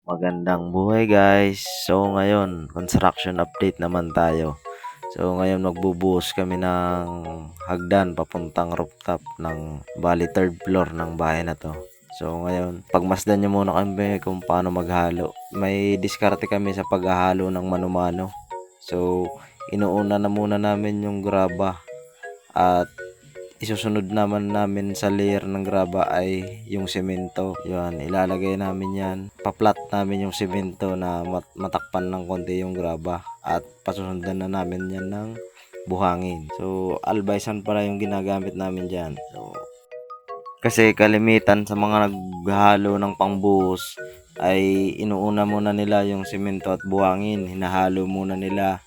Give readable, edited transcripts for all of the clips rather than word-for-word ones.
Magandang buhay guys. So ngayon, construction update naman tayo. So ngayon magbubuhos kami ng hagdan papuntang rooftop ng bali third floor ng bahay na to. So ngayon, pagmasdan nyo muna kami kung paano maghalo. May diskarte kami sa paghahalo ng mano-mano. So inuuna na muna namin yung graba at isusunod naman namin sa layer ng graba ay yung semento. Yan, ilalagay namin yan. Pa-flat namin yung semento na matakpan ng konti yung graba at pasusundan na namin yan ng buhangin. So, albaysan pala yung ginagamit namin dyan. So, kasi kalimitan sa mga naghahalo ng pangbuhos ay inuuna muna nila yung semento at buhangin. Hinahalo muna nila.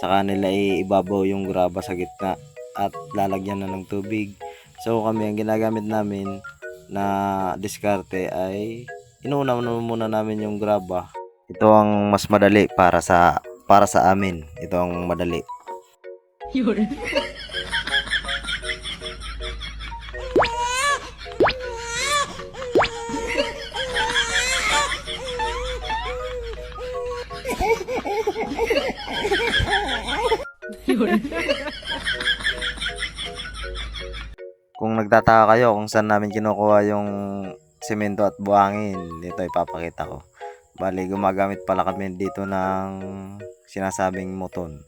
Saka nila ibabaw yung graba sa gitna at lalagyan na ng tubig. So kami ang ginagamit namin na diskarte ay inuuna muna namin yung graba. Ito ang mas madali para sa amin. Ito ang madali. Yun. Yun. Kung nagtataka kayo kung saan namin kinukuha yung semento at buhangin, dito ipapakita ko. Bali, gumagamit pala kami dito ng sinasabing moton.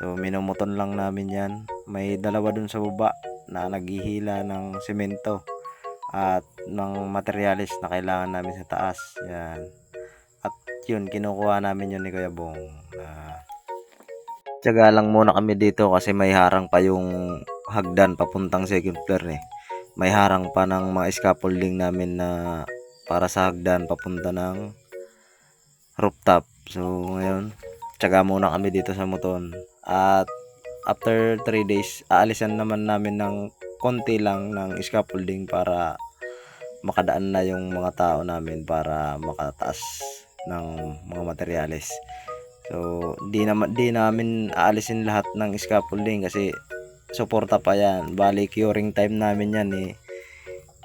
So, minumuton lang namin yan. May dalawa dun sa baba na naghihila ng semento at ng materialis na kailangan namin sa taas. Yan. At yun, kinukuha namin yun ni Kuya Bong. Tiyaga lang muna kami dito kasi may harang pa yung hagdan papuntang second floor eh. May harang pa ng mga scaffolding namin na para sa hagdan papunta ng rooftop. So ngayon, tiyaga muna kami dito sa moton. At after 3 days, aalisan naman namin ng konti lang ng scaffolding para makadaan na yung mga tao namin para makataas ng mga materyales. So, di namin aalisin lahat ng scaffolding kasi suporta pa yan. Bali, curing time namin yan 2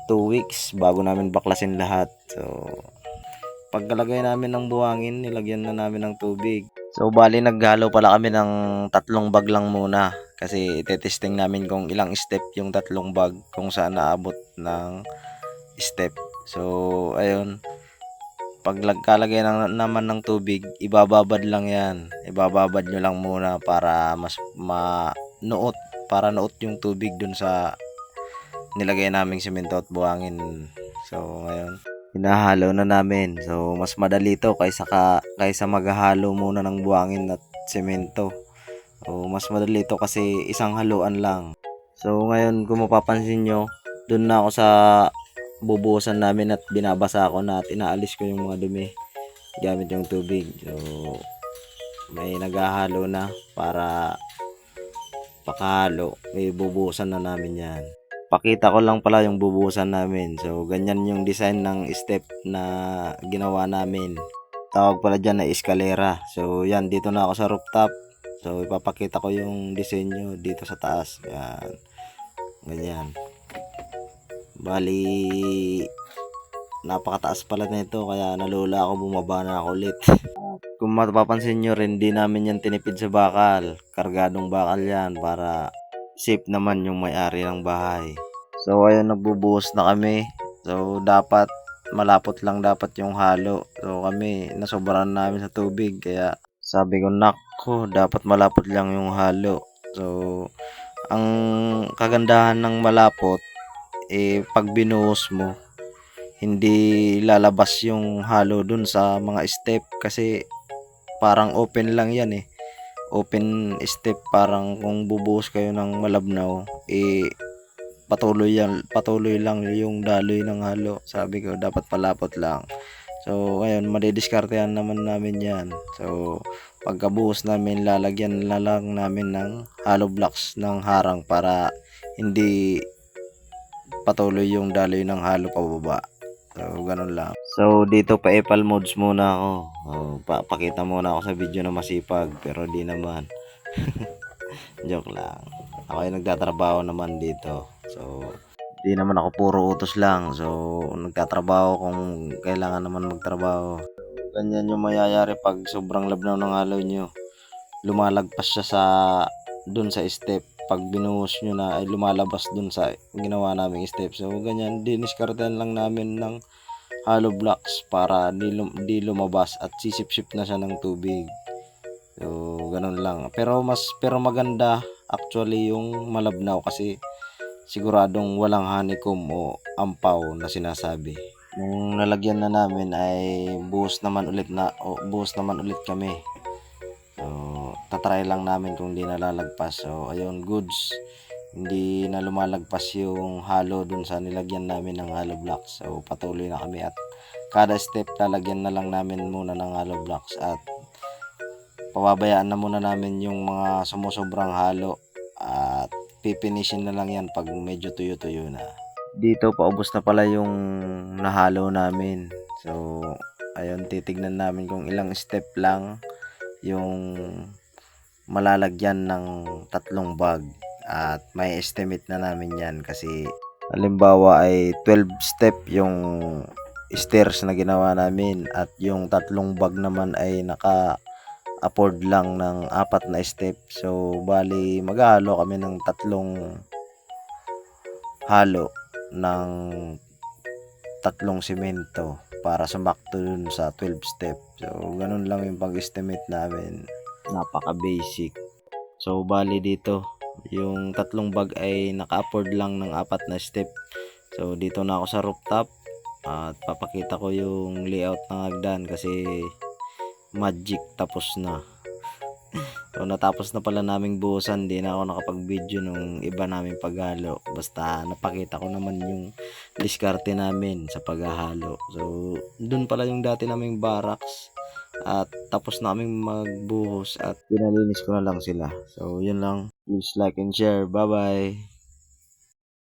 weeks bago namin baklasin lahat. So, pagkalagay namin ng buhangin, nilagyan na namin ng tubig. So, bali, naghalo pala kami ng 3 bag lang muna. Kasi itetesting namin kung ilang step yung 3 bag, kung saan naabot ng step. So, ayun. Pag kalagay naman ng tubig, ibababad lang yan. Ibababad nyo lang muna para mas manuot. Para nuot yung tubig dun sa nilagay naming semento at buhangin. So, ngayon, hinahalo na namin. So, mas madali to kaysa maghahalo muna ng buhangin at semento. So, mas madali to kasi isang haluan lang. So, ngayon, kung mapapansin nyo, dun na ako sa bubuhusan namin at binabasa ko na at inaalis ko yung mga dumi gamit yung tubig. So may naghahalo na para pakahalo, may bubuhusan na namin yan. Pakita ko lang pala yung bubuhusan namin. So ganyan yung design ng step na ginawa namin. Tawag pala dyan na eskalera. So yan, dito na ako sa rooftop. So ipapakita ko yung disenyo dito sa taas. Yan, ganyan. Bali, napakataas pala nito kaya nalula ako, bumaba na ako ulit. Kung mapapansin nyo rin, di namin yan tinipid sa bakal. Kargadong bakal yan para safe naman yung may-ari ng bahay. So ayun, nagbubuhos na kami. So dapat malapot lang dapat yung halo. So kami, nasobrahan namin sa tubig kaya sabi ko, nako, dapat malapot lang yung halo. So ang kagandahan ng malapot, pag binuhos mo, hindi lalabas yung halo dun sa mga step kasi parang open lang yan open step. Parang kung bubuhos kayo ng malabnaw, patuloy lang yung daloy ng halo. Sabi ko, dapat palapot lang. So ngayon, madidiskartehan naman namin yan. So pagkabuhos namin, lalagyan na lang namin ng hollow blocks ng harang para hindi patuloy yung daloy ng halo pababa. So ganun lang. So dito pa epal modes muna ako. Pakita muna ako sa video na masipag, pero di naman. Joke lang. Ako ay nagtatrabaho naman dito. So di naman ako puro utos lang. So nagtatrabaho kung kailangan naman magtrabaho. Ganyan yung mayayari pag sobrang labnaw ng halo nyo. Lumalagpas siya sa dun sa step. Pag binuhos nyo na ay lumalabas dun sa ginawa naming step. So ganyan, diniskartehan lang namin ng hollow blocks para di lumabas at sisip-sip na siya ng tubig. So ganun lang. Pero maganda actually yung malabnaw kasi siguradong walang honeycomb o ampaw na sinasabi. Nung nalagyan na namin ay buhos naman ulit kami. So, tatry lang namin kung di nalalagpas. So, ayun, goods. Hindi na lumalagpas yung halo dun sa nilagyan namin ng hollow blocks. So, patuloy na kami at kada step lalagyan na lang namin muna ng hollow blocks at pababayaan na muna namin yung mga sumusobrang halo at pipinishin na lang yan pag medyo tuyo-tuyo na. Dito paubos na pala yung nahalo namin. So, ayun, titignan namin kung ilang step lang yung malalagyan ng 3 bag at may estimate na namin yan kasi halimbawa ay 12 step yung stairs na ginawa namin at yung 3 bag naman ay naka-afford lang ng 4 na step. So bali maghahalo kami ng 3 halo ng 3 semento para sumakto dun sa 12 step. So ganun lang yung pag-estimate namin. Napaka-basic. So bali dito yung 3 bag ay naka-afford lang ng 4 na step. So dito na ako sa rooftop at papakita ko yung layout ng hagdan kasi magic tapos na. So natapos na pala naming buhusan, di na ako nakapag-video nung iba naming paghalo. Basta napakita ko naman yung diskarte namin sa paghahalo. So dun pala yung dati naming barracks at tapos naming magbuhos at pinalinis ko na lang sila. So yun lang. Please like and share. Bye bye.